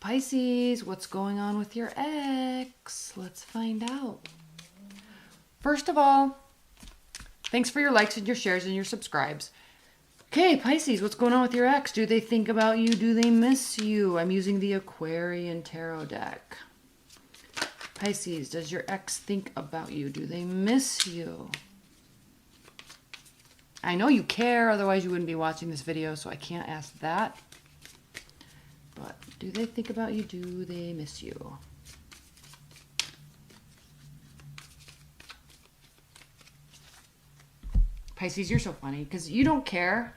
Pisces, what's going on with your ex? Let's find out. First of all, thanks for your likes and your shares and your subscribes. Okay, Pisces, what's going on with your ex? Do they think about you? Do they miss you? I'm using the Aquarian Tarot deck. Pisces, does your ex think about you? Do they miss you? I know you care, otherwise you wouldn't be watching this video, so I can't ask that. But do they think about you? Do they miss you? Pisces, you're so funny because you don't care.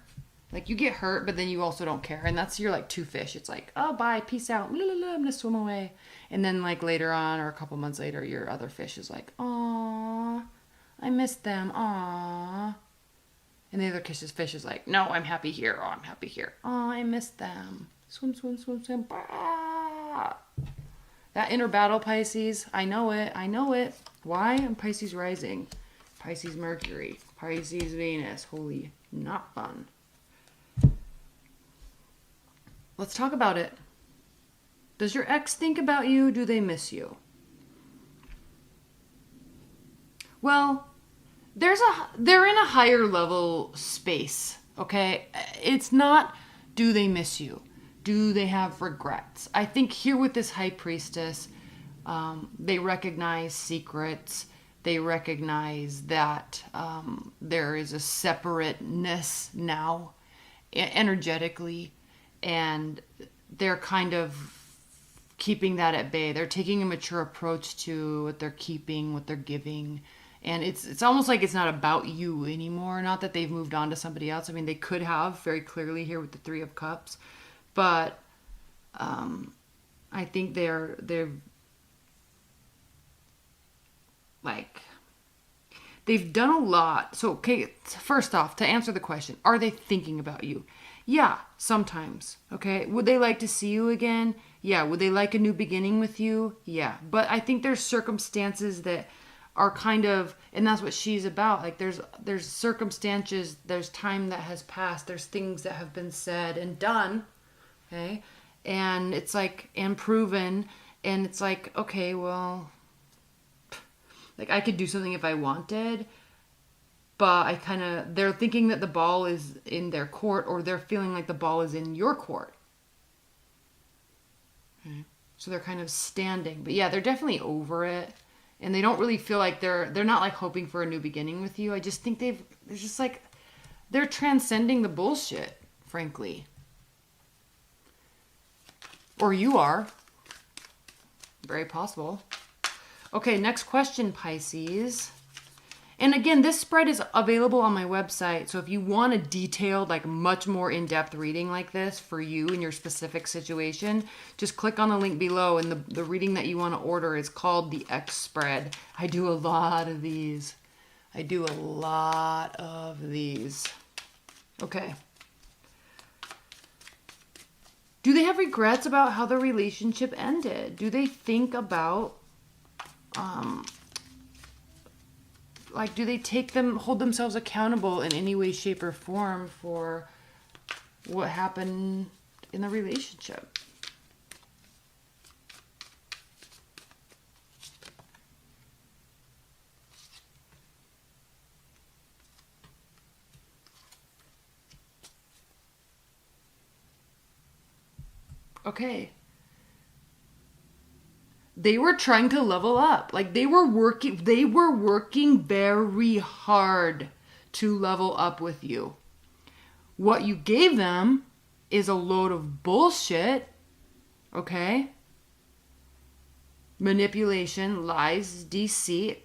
Like, you get hurt, but then you also don't care. And that's your, like, two fish. It's like, oh, bye, peace out. La, la, la, I'm going to swim away. And then, like, later on or a couple months later, your other fish is like, aw, I miss them. Aw. And the other fish is like, no, I'm happy here. Oh, I'm happy here. Oh, I miss them. Swim, swim, swim, swim. Bah. That inner battle, Pisces, I know it. I know it. Why? I'm Pisces rising. Pisces Mercury. Pisces Venus. Holy, not fun. Let's talk about it. Does your ex think about you? Do they miss you? Well, they're in a higher level space, okay? It's not, do they miss you? Do they have regrets? I think here with this High Priestess, they recognize secrets. They recognize that there is a separateness now, energetically, and they're kind of keeping that at bay. They're taking a mature approach to what they're keeping, what they're giving. And it's almost like it's not about you anymore. Not that they've moved on to somebody else. I mean, they could have very clearly here with the Three of Cups. But I think they're like, they've done a lot. So, okay, first off, to answer the question, are they thinking about you? Yeah, sometimes. Okay. Would they like to see you again? Yeah. Would they like a new beginning with you? Yeah. But I think there's circumstances that are kind of, and that's what she's about. Like, there's circumstances, there's time that has passed, there's things that have been said and done. Okay. And it's like, and proven. And it's like, okay, well, like, I could do something if I wanted, but they're thinking that the ball is in their court, or they're feeling like the ball is in your court. Okay. So they're kind of standing, but yeah, they're definitely over it. And they don't really feel like they're not like hoping for a new beginning with you. I just think they're transcending the bullshit, frankly. Or you are. Very possible. Okay, next question, Pisces. And again, this spread is available on my website. So if you want a detailed, like much more in-depth reading like this for you in your specific situation, just click on the link below. And the reading that you want to order is called the X Spread. I do a lot of these. Okay. Do they have regrets about how the relationship ended? Do they think about, like, do they hold themselves accountable in any way, shape, or form for what happened in the relationship? Okay. They were trying to level up. Like, they were working very hard to level up with you. What you gave them is a load of bullshit. Okay? Manipulation, lies, deceit,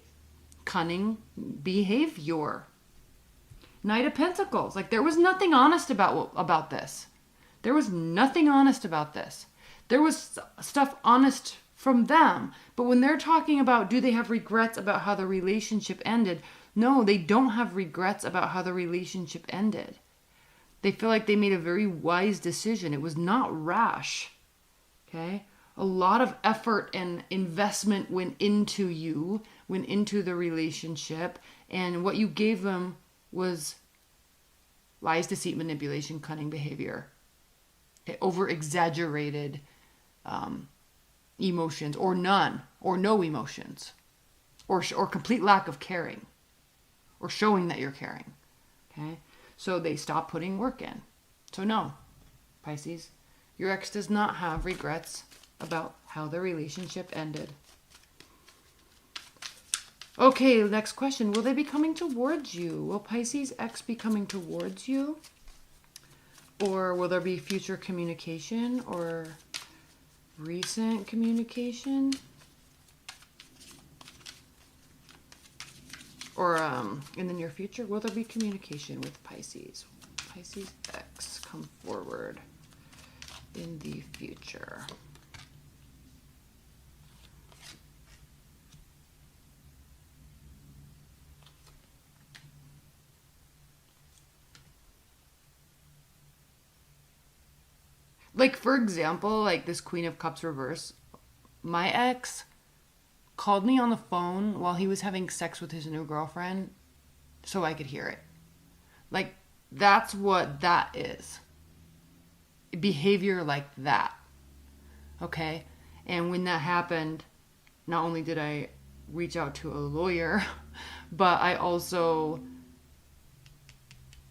cunning behavior. Knight of Pentacles. Like, there was nothing honest about this. There was nothing honest about this. There was stuff honest from them. But when they're talking about, do they have regrets about how the relationship ended? No, they don't have regrets about how the relationship ended. They feel like they made a very wise decision. It was not rash. Okay? A lot of effort and investment went into the relationship. And what you gave them was lies, deceit, manipulation, cunning behavior. Over-exaggerated emotions, or none, or no emotions, or complete lack of caring, or showing that you're caring. Okay, so they stop putting work in. So no, Pisces, your ex does not have regrets about how the relationship ended. Okay, next question. Will they be coming towards you? Will Pisces ex be coming towards you? Or will there be future communication or recent communication? Or in the near future, will there be communication with Pisces? Pisces ex come forward in the future. Like, for example, like this Queen of Cups reverse, my ex called me on the phone while he was having sex with his new girlfriend so I could hear it. Like, that's what that is. Behavior like that. Okay? And when that happened, not only did I reach out to a lawyer, but I also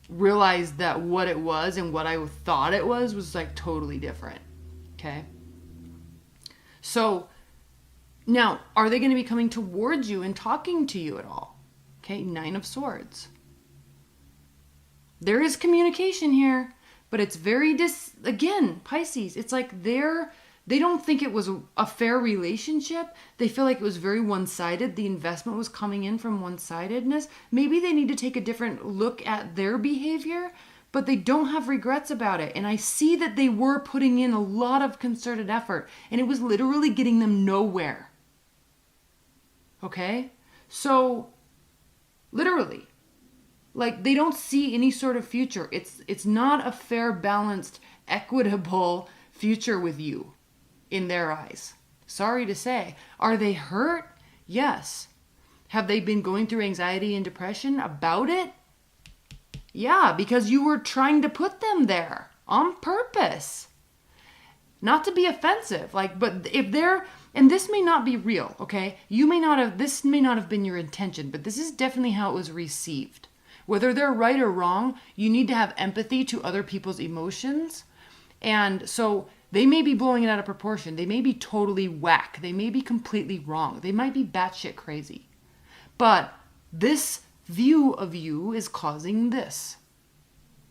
realized that what it was and what I thought it was like totally different. Okay? So now, are they going to be coming towards you and talking to you at all? Okay, 9 of Swords. There is communication here, but it's very again, Pisces, it's like they don't think it was a fair relationship. They feel like it was very one-sided. The investment was coming in from one-sidedness. Maybe they need to take a different look at their behavior, but they don't have regrets about it. And I see that they were putting in a lot of concerted effort, and it was literally getting them nowhere. Okay? So, literally, like, they don't see any sort of future. It's not a fair, balanced, equitable future with you in their eyes. Sorry to say. Are they hurt? Yes. Have they been going through anxiety and depression about it? Yeah, because you were trying to put them there on purpose. Not to be offensive, like, but if they're, and this may not be real, okay? This may not have been your intention, but this is definitely how it was received. Whether they're right or wrong, you need to have empathy to other people's emotions. And so they may be blowing it out of proportion. They may be totally whack. They may be completely wrong. They might be batshit crazy. But this view of you is causing this.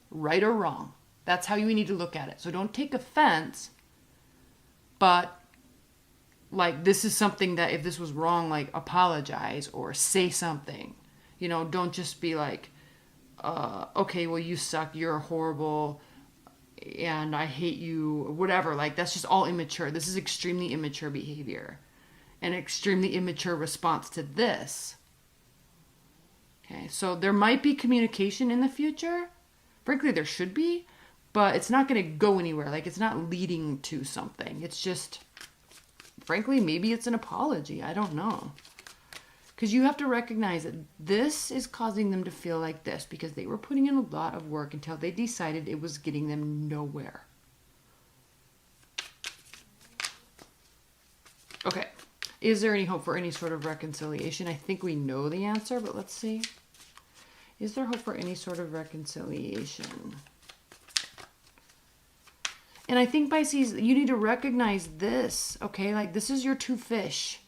Right or wrong. That's how you need to look at it. So don't take offense. But, like, this is something that if this was wrong, like, apologize or say something. You know, don't just be like, okay, well, you suck, you're horrible, and I hate you, whatever. Like, that's just all immature. This is extremely immature behavior. An extremely immature response to this. Okay, so there might be communication in the future. Frankly, there should be, but it's not going to go anywhere. Like, it's not leading to something. It's just, frankly, maybe it's an apology. I don't know. Because you have to recognize that this is causing them to feel like this because they were putting in a lot of work until they decided it was getting them nowhere. Okay. Is there any hope for any sort of reconciliation? I think we know the answer, but let's see. Is there hope for any sort of reconciliation? And I think, Pisces, you need to recognize this, okay? Like, this is your two fish.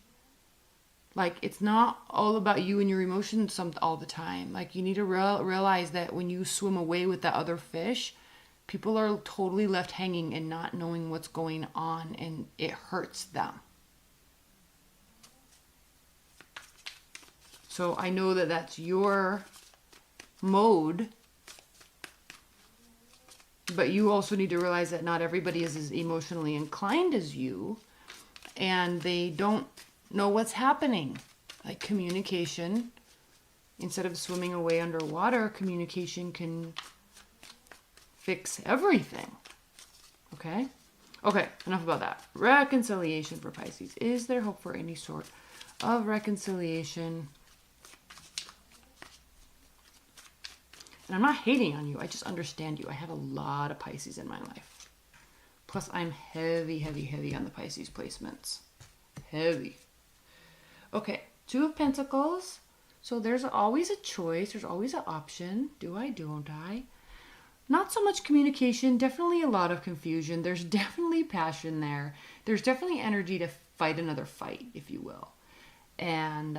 Like, it's not all about you and your emotions all the time. Like, you need to realize that when you swim away with that other fish, people are totally left hanging and not knowing what's going on, and it hurts them. So I know that that's your mode, but you also need to realize that not everybody is as emotionally inclined as you, and they don't know what's happening. Like, communication, instead of swimming away underwater, communication can fix everything. Okay? Okay, enough about that. Reconciliation for Pisces. Is there hope for any sort of reconciliation? And I'm not hating on you. I just understand you. I have a lot of Pisces in my life. Plus, I'm heavy, heavy, heavy on the Pisces placements. Heavy. Okay, Two of Pentacles. So there's always a choice. There's always an option. Do I, don't I? Not so much communication. Definitely a lot of confusion. There's definitely passion there. There's definitely energy to fight another fight, if you will. And,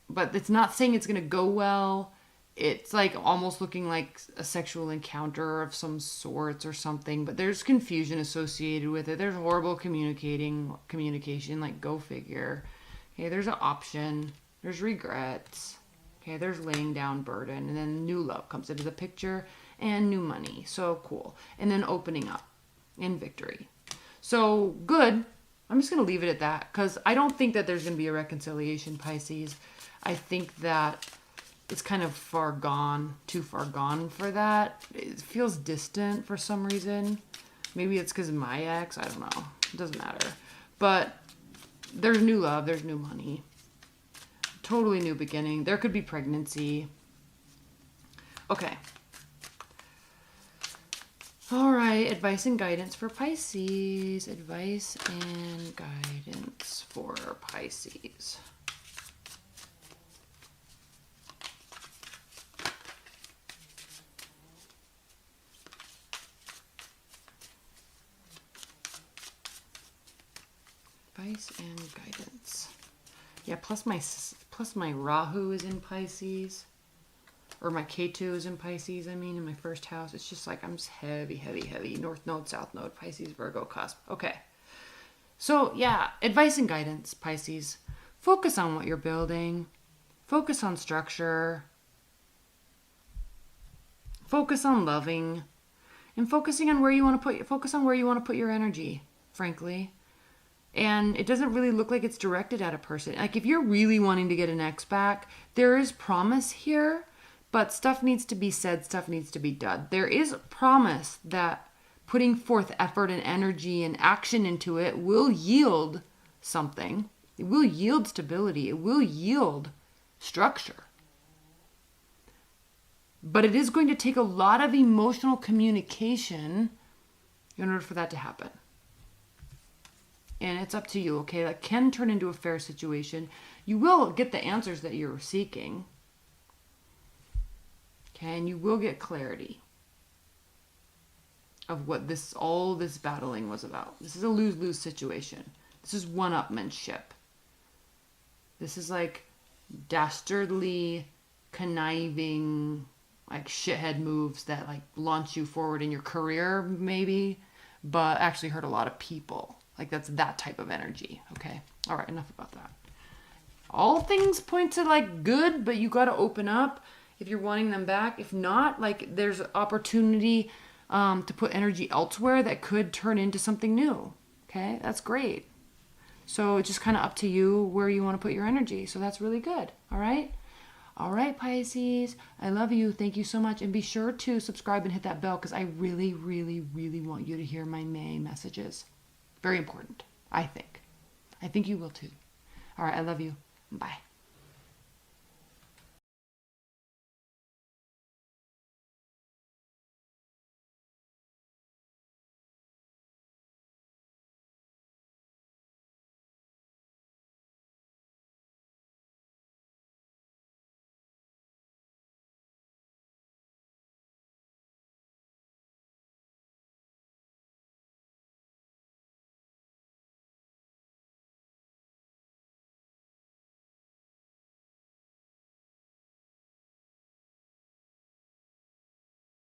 but it's not saying it's going to go well. It's like almost looking like a sexual encounter of some sorts or something, but there's confusion associated with it. There's horrible communication, like go figure. Okay, there's an option. There's regrets. Okay, there's laying down burden, and then new love comes into the picture and new money. So cool. And then opening up and victory. So good. I'm just going to leave it at that because I don't think that there's going to be a reconciliation, Pisces. I think that it's kind of far gone, too far gone for that. It feels distant for some reason. Maybe it's because of my ex. I don't know. It doesn't matter. But there's new love. There's new money. Totally new beginning. There could be pregnancy. Okay. All right. Advice and guidance for Pisces. Advice and guidance for Pisces. Advice and guidance. Yeah, plus my Rahu is in Pisces, or my Ketu is in Pisces. I mean, in my first house, it's just like I'm just heavy, heavy, heavy. North Node, South Node, Pisces, Virgo, cusp. Okay, so yeah, advice and guidance, Pisces. Focus on what you're building. Focus on structure. Focus on loving, and focusing on where you want to put. Focus on where you want to put your energy. Frankly. And it doesn't really look like it's directed at a person. Like if you're really wanting to get an ex back, there is promise here, but stuff needs to be said, stuff needs to be done. There is promise that putting forth effort and energy and action into it will yield something. It will yield stability. It will yield structure. But it is going to take a lot of emotional communication in order for that to happen. And it's up to you, okay? That can turn into a fair situation. You will get the answers that you're seeking. Okay, and you will get clarity of what all this battling was about. This is a lose-lose situation. This is one-upmanship. This is like dastardly, conniving, like shithead moves that like launch you forward in your career, maybe, but actually hurt a lot of people. Like that's that type of energy. Okay. All right. Enough about that. All things point to like good, but you got to open up if you're wanting them back. If not, like there's opportunity to put energy elsewhere that could turn into something new. Okay. That's great. So it's just kind of up to you where you want to put your energy. So that's really good. All right. All right, Pisces. I love you. Thank you so much. And be sure to subscribe and hit that bell because I really, really, really want you to hear my May messages. Very important, I think. I think you will too. All right, I love you. Bye.